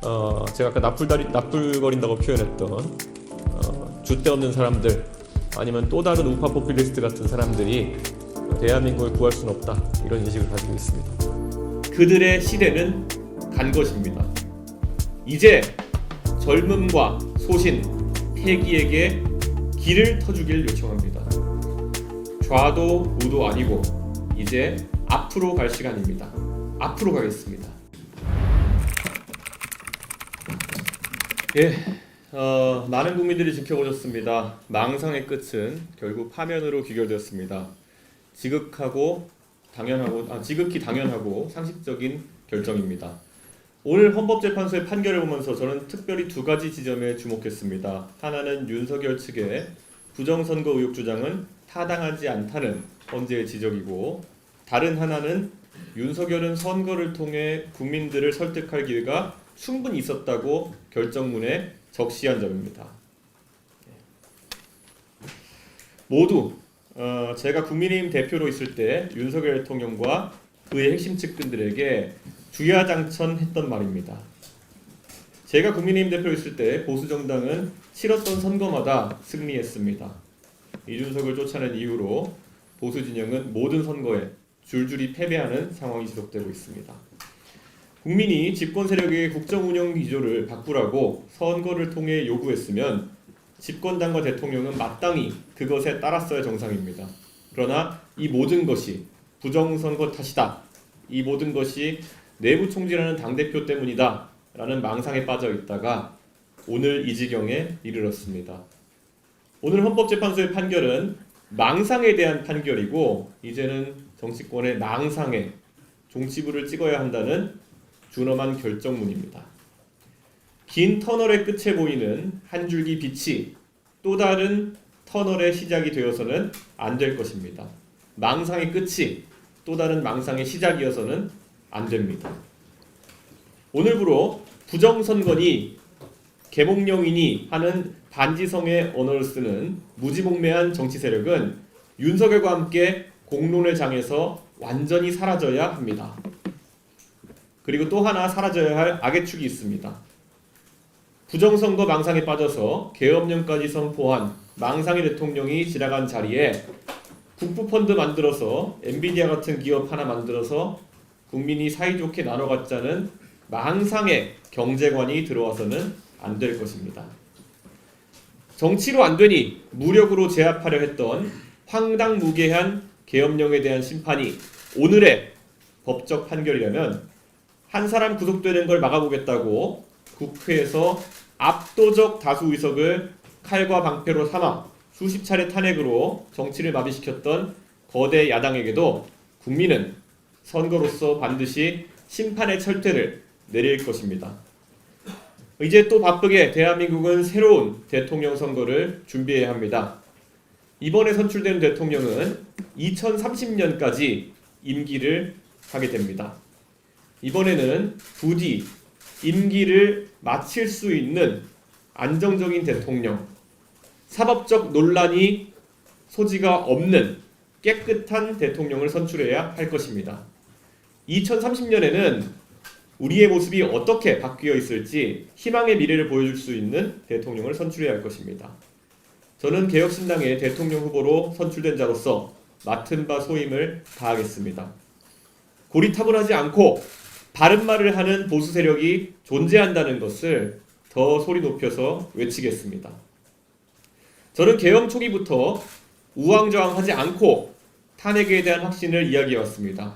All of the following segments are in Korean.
제가 아까 나풀거린다고 표현했던 줏대 없는 사람들, 아니면 또 다른 우파 포퓰리스트 같은 사람들이 대한민국을 구할 수는 없다, 이런 인식을 가지고 있습니다. 그들의 시대는 간 것입니다. 이제 젊음과 소신, 패기에게 길을 터주길 요청합니다. 좌도 우도 아니고 이제 앞으로 갈 시간입니다. 앞으로 가겠습니다. 많은 국민들이 지켜보셨습니다. 망상의 끝은 결국 파면으로 귀결되었습니다. 지극히 당연하고 상식적인 결정입니다. 오늘 헌법재판소의 판결을 보면서 저는 특별히 두 가지 지점에 주목했습니다. 하나는 윤석열 측의 부정선거 의혹 주장은 타당하지 않다는 헌재의 지적이고, 다른 하나는 윤석열은 선거를 통해 국민들을 설득할 기회가 충분히 있었다고 결정문에 적시한 점입니다. 모두 제가 국민의힘 대표로 있을 때 윤석열 대통령과 그의 핵심 측근들에게 주야장천했던 말입니다. 제가 국민의힘 대표로 있을 때 보수정당은 치렀던 선거마다 승리했습니다. 이준석을 쫓아낸 이후로 보수진영은 모든 선거에 줄줄이 패배하는 상황이 지속되고 있습니다. 국민이 집권 세력의 국정운영 기조를 바꾸라고 선거를 통해 요구했으면 집권당과 대통령은 마땅히 그것에 따랐어야 정상입니다. 그러나 이 모든 것이 부정선거 탓이다, 이 모든 것이 내부 총질하는 당대표 때문이다 라는 망상에 빠져 있다가 오늘 이 지경에 이르렀습니다. 오늘 헌법재판소의 판결은 망상에 대한 판결이고, 이제는 정치권의 망상에 종치부를 찍어야 한다는 준엄한 결정문입니다. 긴 터널의 끝에 보이는 한 줄기 빛이 또 다른 터널의 시작이 되어서는 안 될 것입니다. 망상의 끝이 또 다른 망상의 시작이어서는 안 됩니다. 오늘부로 부정선거니 개몽령이니 하는 반지성의 언어를 쓰는 무지몽매한 정치 세력은 윤석열과 함께 공론의 장에서 완전히 사라져야 합니다. 그리고 또 하나 사라져야 할 악의 축이 있습니다. 부정선거 망상에 빠져서 계엄령까지 선포한 망상의 대통령이 지나간 자리에 국부펀드 만들어서 엔비디아 같은 기업 하나 만들어서 국민이 사이좋게 나눠 갖자는 망상의 경제관이 들어와서는 안 될 것입니다. 정치로 안 되니 무력으로 제압하려 했던 황당무계한 계엄령에 대한 심판이 오늘의 법적 판결이라면 한 사람 구속되는 걸 막아보겠다고 국회에서 압도적 다수 의석을 칼과 방패로 삼아 수십 차례 탄핵으로 정치를 마비시켰던 거대 야당에게도 국민은 선거로서 반드시 심판의 철퇴를 내릴 것입니다. 이제 또 바쁘게 대한민국은 새로운 대통령 선거를 준비해야 합니다. 이번에 선출되는 대통령은 2030년까지 임기를 하게 됩니다. 이번에는 부디 임기를 마칠 수 있는 안정적인 대통령, 사법적 논란이 소지가 없는 깨끗한 대통령을 선출해야 할 것입니다. 2030년에는 우리의 모습이 어떻게 바뀌어 있을지 희망의 미래를 보여줄 수 있는 대통령을 선출해야 할 것입니다. 저는 개혁신당의 대통령 후보로 선출된 자로서 맡은 바 소임을 다하겠습니다. 고리타분하지 않고 바른 말을 하는 보수 세력이 존재한다는 것을 더 소리 높여서 외치겠습니다. 저는 계엄 초기부터 우왕좌왕하지 않고 탄핵에 대한 확신을 이야기해왔습니다.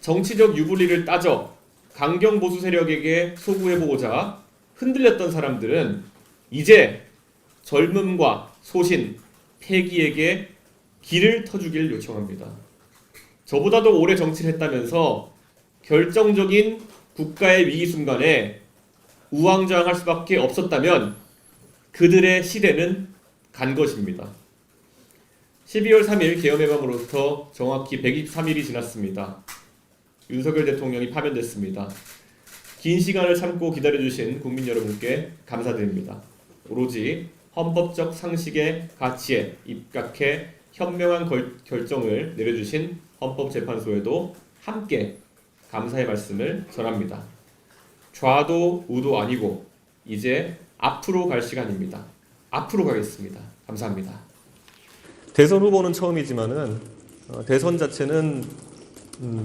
정치적 유불리를 따져 강경 보수 세력에게 소구해보고자 흔들렸던 사람들은 이제 젊음과 소신, 패기에게 길을 터주길 요청합니다. 저보다도 오래 정치를 했다면서 결정적인 국가의 위기 순간에 우왕좌왕할 수밖에 없었다면 그들의 시대는 간 것입니다. 12월 3일 계엄의 밤으로부터 정확히 123일이 지났습니다. 윤석열 대통령이 파면됐습니다. 긴 시간을 참고 기다려주신 국민 여러분께 감사드립니다. 오로지 헌법적 상식의 가치에 입각해 현명한 결정을 내려주신 헌법재판소에도 함께 감사의 말씀을 전합니다. 좌도 우도 아니고 이제 앞으로 갈 시간입니다. 앞으로 가겠습니다. 감사합니다. 대선 후보는 처음이지만은 대선 자체는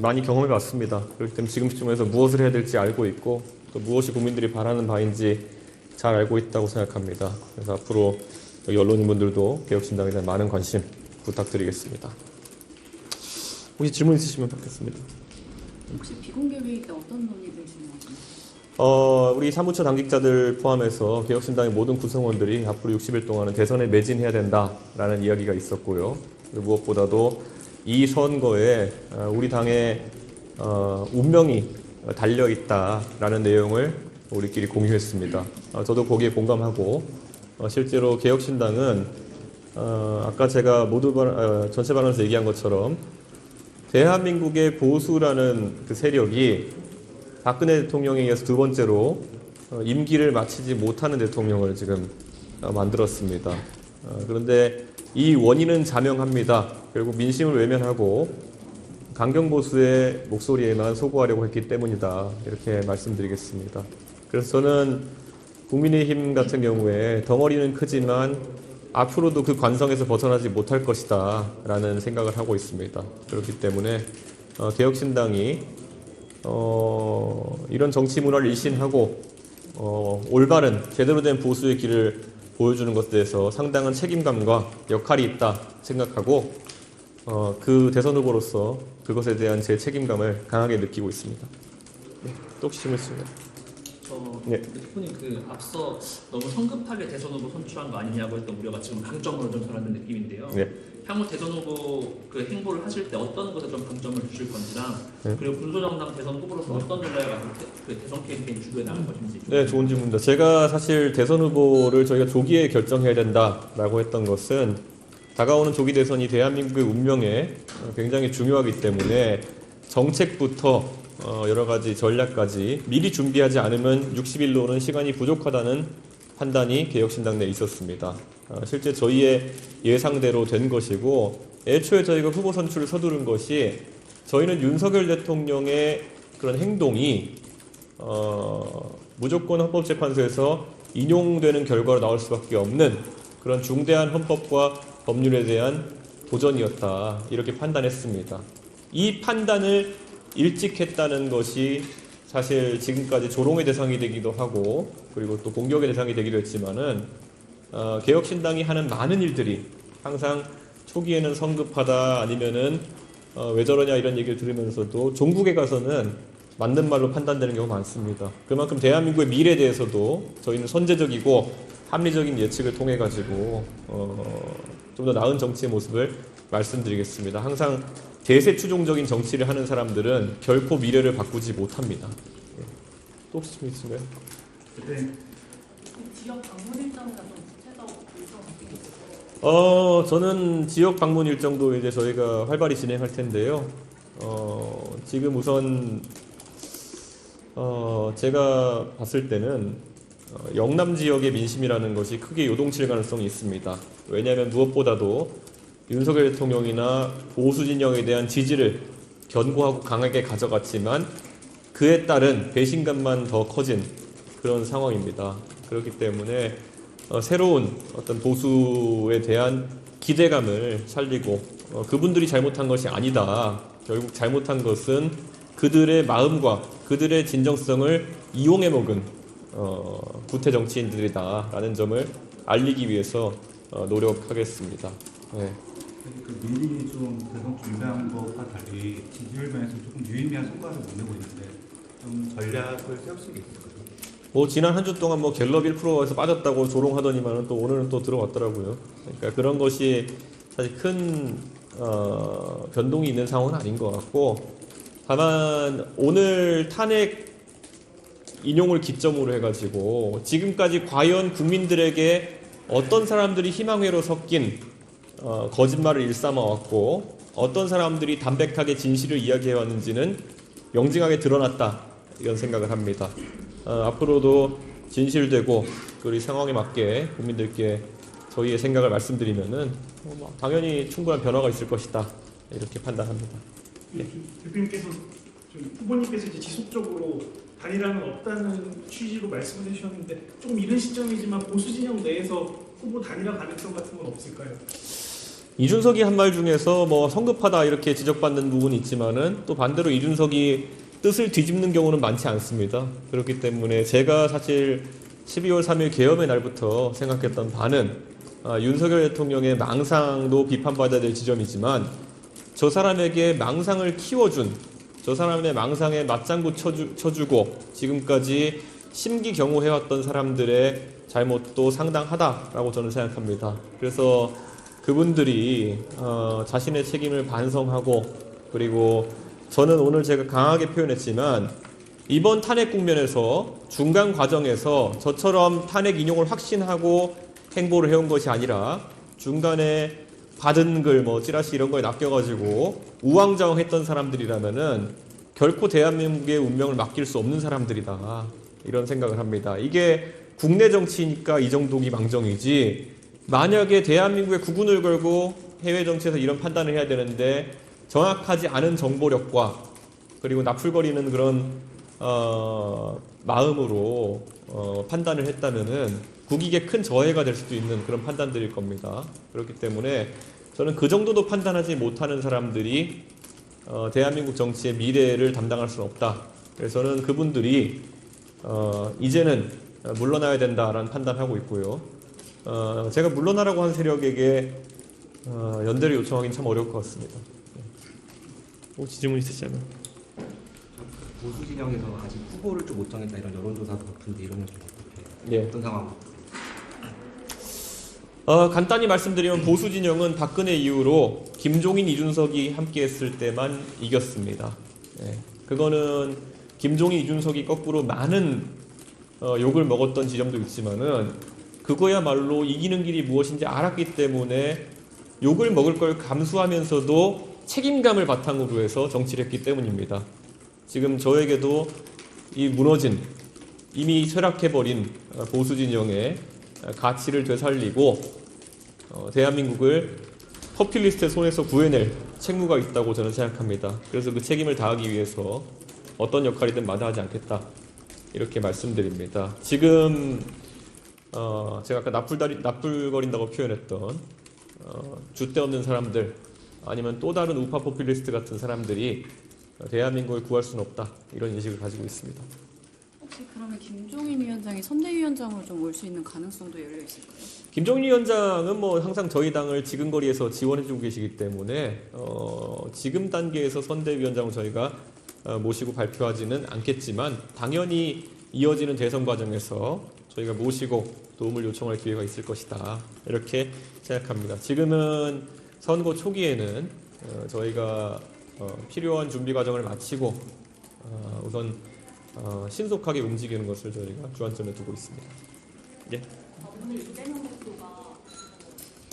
많이 경험해 봤습니다. 그렇기 때문에 지금 시점에서 무엇을 해야 될지 알고 있고 또 무엇이 국민들이 바라는 바인지 잘 알고 있다고 생각합니다. 그래서 앞으로 여기 언론인분들도 개혁신당에 대한 많은 관심 부탁드리겠습니다. 혹시 질문 있으시면 받겠습니다. 혹시 비공개 회의 때 어떤 논의들 진행하시나요? 우리 사무처 당직자들 포함해서 개혁신당의 모든 구성원들이 앞으로 60일 동안은 대선에 매진해야 된다라는 이야기가 있었고요. 그리고 무엇보다도 이 선거에 우리 당의 운명이 달려 있다라는 내용을 우리끼리 공유했습니다. 저도 거기에 공감하고 실제로 개혁신당은 아까 제가 전체 발언에서 얘기한 것처럼 대한민국의 보수라는 그 세력이 박근혜 대통령에 의해서 두 번째로 임기를 마치지 못하는 대통령을 지금 만들었습니다. 그런데 이 원인은 자명합니다. 결국 민심을 외면하고 강경보수의 목소리에만 소구하려고 했기 때문이다. 이렇게 말씀드리겠습니다. 그래서 저는 국민의힘 같은 경우에 덩어리는 크지만 앞으로도 그 관성에서 벗어나지 못할 것이다 라는 생각을 하고 있습니다. 그렇기 때문에 개혁신당이 이런 정치 문화를 일신하고 올바른 제대로 된 보수의 길을 보여주는 것에 대해서 상당한 책임감과 역할이 있다 생각하고 그 대선 후보로서 그것에 대한 제 책임감을 강하게 느끼고 있습니다. 네, 또 혹시 질문 있으면? 네. 대표님 앞서 너무 성급하게 대선 후보 선출한 거 아니냐고 했던 우려가 지금 강점으로 좀 드러나는 느낌인데요. 네. 향후 대선 후보 행보를 하실 때 어떤 것에 좀 강점을 주실 건지랑 네. 그리고 군소정당 대선 후보로서 어떤 전략을 가지고 대선 캠페인 주도해 나갈 것인지. 네, 좋은 질문입니다. 제가 사실 대선 후보를 저희가 조기에 결정해야 된다라고 했던 것은 다가오는 조기 대선이 대한민국의 운명에 굉장히 중요하기 때문에 정책부터 여러 가지 전략까지 미리 준비하지 않으면 60일로는 시간이 부족하다는 판단이 개혁신당 내에 있었습니다. 실제 저희의 예상대로 된 것이고 애초에 저희가 후보 선출을 서두른 것이 저희는 윤석열 대통령의 그런 행동이 무조건 헌법재판소에서 인용되는 결과로 나올 수밖에 없는 그런 중대한 헌법과 법률에 대한 도전이었다 이렇게 판단했습니다. 이 판단을 일찍 했다는 것이 사실 지금까지 조롱의 대상이 되기도 하고 그리고 또 공격의 대상이 되기도 했지만은 개혁신당이 하는 많은 일들이 항상 초기에는 성급하다 아니면은 왜 저러냐 이런 얘기를 들으면서도 종국에 가서는 맞는 말로 판단되는 경우가 많습니다. 그만큼 대한민국의 미래에 대해서도 저희는 선제적이고 합리적인 예측을 통해 가지고 좀 더 나은 정치의 모습을 말씀드리겠습니다. 항상 대세 추종적인 정치를 하는 사람들은 결코 미래를 바꾸지 못합니다. 또 혹시 질문 있으신가요? 네. 지역 방문 일정이나 좀 구체적 일정 같은 게 있어요? 저는 지역 방문 일정도 이제 저희가 활발히 진행할 텐데요. 지금 우선 제가 봤을 때는 영남 지역의 민심이라는 것이 크게 요동칠 가능성이 있습니다. 왜냐하면 무엇보다도 윤석열 대통령이나 보수 진영에 대한 지지를 견고하고 강하게 가져갔지만 그에 따른 배신감만 더 커진 그런 상황입니다. 그렇기 때문에 새로운 어떤 보수에 대한 기대감을 살리고 그분들이 잘못한 것이 아니다. 결국 잘못한 것은 그들의 마음과 그들의 진정성을 이용해 먹은 구태 정치인들이다라는 점을 알리기 위해서 노력하겠습니다. 네. 그 민심이 좀 대선 준비한 것과 달리 지지율 면에서 조금 유의미한 성과를 못 내고 있는데 좀 전략을 세울 수 있을까요? 지난 한 주 동안 갤럽 1%에서 빠졌다고 조롱하더니만은 또 오늘은 또 들어왔더라고요. 그러니까 그런 것이 사실 큰 변동이 있는 상황은 아닌 것 같고 다만 오늘 탄핵 인용을 기점으로 해가지고 지금까지 과연 국민들에게 어떤 사람들이 희망회로 섞인 거짓말을 일삼아왔고 어떤 사람들이 담백하게 진실을 이야기해왔는지는 명징하게 드러났다 이런 생각을 합니다. 앞으로도 진실되고 그리고 상황에 맞게 국민들께 저희의 생각을 말씀드리면은 당연히 충분한 변화가 있을 것이다 이렇게 판단합니다. 대표님께서 후보님께서 이제 지속적으로 단일화는 없다는 취지로 말씀을 해주셨는데 조금 이른 시점이지만 보수 진영 내에서 후보 단일화 가능성 같은 건 없을까요? 이준석이 한 말 중에서 뭐 성급하다 이렇게 지적받는 부분이 있지만은 또 반대로 이준석이 뜻을 뒤집는 경우는 많지 않습니다. 그렇기 때문에 제가 사실 12월 3일 계엄의 날부터 생각했던 바는 윤석열 대통령의 망상도 비판받아야 될 지점이지만 저 사람에게 망상을 키워준, 저 사람의 망상에 맞장구 쳐주고 지금까지 심기경호해왔던 사람들의 잘못도 상당하다라고 저는 생각합니다. 그래서 그분들이 자신의 책임을 반성하고, 그리고 저는 오늘 제가 강하게 표현했지만 이번 탄핵 국면에서 중간 과정에서 저처럼 탄핵 인용을 확신하고 행보를 해온 것이 아니라 중간에 받은 글, 뭐 찌라시 이런 거에 낚여가지고 우왕좌왕했던 사람들이라면은 결코 대한민국의 운명을 맡길 수 없는 사람들이다, 이런 생각을 합니다. 이게 국내 정치니까 이 정도기 망정이지, 만약에 대한민국의 국운을 걸고 해외 정치에서 이런 판단을 해야 되는데 정확하지 않은 정보력과 그리고 나풀거리는 그런 마음으로 판단을 했다면은 국익에 큰 저해가 될 수도 있는 그런 판단들일 겁니다. 그렇기 때문에 저는 그 정도도 판단하지 못하는 사람들이 대한민국 정치의 미래를 담당할 수는 없다. 그래서 저는 그분들이 이제는 물러나야 된다라는 판단하고 있고요. 제가 물러나라고 한 세력에게 연대를 요청하기는 참 어려울 것 같습니다. 혹시 질문 있으시면? 보수 진영에서 아직 후보를 좀 못 정했다 이런 여론조사도 같은데 이런 건 좀 어떻게? 예. 어떤 상황? 간단히 말씀드리면 보수 진영은 박근혜 이후로 김종인, 이준석이 함께했을 때만 이겼습니다. 예. 그거는 김종인, 이준석이 거꾸로 많은 욕을 먹었던 지점도 있지만은 그거야말로 이기는 길이 무엇인지 알았기 때문에 욕을 먹을 걸 감수하면서도 책임감을 바탕으로 해서 정치를 했기 때문입니다. 지금 저에게도 이 무너진, 이미 쇠락해버린 보수 진영의 가치를 되살리고 대한민국을 포퓰리스트의 손에서 구해낼 책무가 있다고 저는 생각합니다. 그래서 그 책임을 다하기 위해서 어떤 역할이든 마다하지 않겠다, 이렇게 말씀드립니다. 지금 제가 아까 나풀거린다고 표현했던 줏대 없는 사람들, 아니면 또 다른 우파 포퓰리스트 같은 사람들이 대한민국을 구할 수는 없다, 이런 인식을 가지고 있습니다. 혹시 그러면 김종인 위원장이 선대위원장으로 좀 올 수 있는 가능성도 열려 있을까요? 김종인 위원장은 뭐 항상 저희 당을 지근거리에서 지원해주고 계시기 때문에 지금 단계에서 선대위원장을 저희가 모시고 발표하지는 않겠지만 당연히 이어지는 대선 과정에서 저희가 모시고 도움을 요청할 기회가 있을 것이다, 이렇게 생각합니다. 지금은 선거 초기에는 저희가 필요한 준비 과정을 마치고 우선 신속하게 움직이는 것을 저희가 주안점에 두고 있습니다. 예. 오늘 이재명 대표가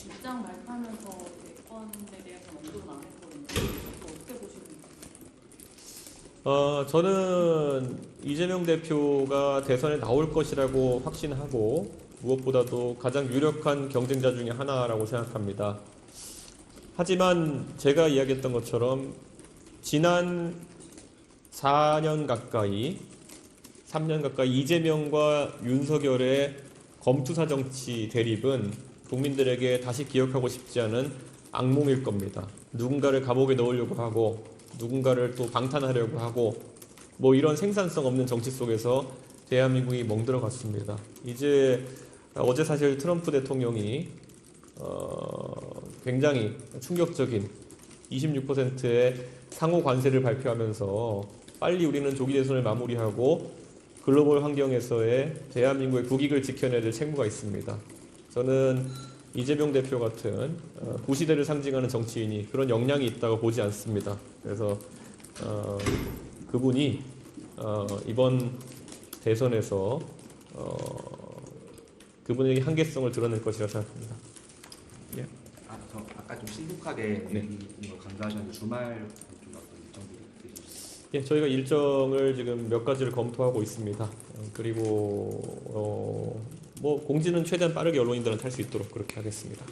입장 발표하면서 대권에 대해서 언급은 안 했거든요. 어떻게 보시는지? 저는 이재명 대표가 대선에 나올 것이라고 확신하고 무엇보다도 가장 유력한 경쟁자 중에 하나라고 생각합니다. 하지만 제가 이야기했던 것처럼 지난 3년 가까이 이재명과 윤석열의 검투사 정치 대립은 국민들에게 다시 기억하고 싶지 않은 악몽일 겁니다. 누군가를 감옥에 넣으려고 하고 누군가를 또 방탄하려고 하고 뭐 이런 생산성 없는 정치 속에서 대한민국이 멍들어갔습니다. 이제 어제 사실 트럼프 대통령이 굉장히 충격적인 26%의 상호 관세를 발표하면서 빨리 우리는 조기 대선을 마무리하고 글로벌 환경에서의 대한민국의 국익을 지켜내야 될 책무가 있습니다. 저는 이재명 대표 같은 구시대를 상징하는 정치인이 그런 역량이 있다고 보지 않습니다. 그래서 그분이 이번 대선에서 그분에게 한계성을 드러낼 것이라 생각합니다. 예. 아까 좀 신속하게 네. 이거 강조하셨는데 주말 좀 어떤 일정들이 있으신가요? 예, 저희가 일정을 지금 몇 가지를 검토하고 있습니다. 그리고 뭐 공지는 최대한 빠르게 언론인들한테 할 수 있도록 그렇게 하겠습니다.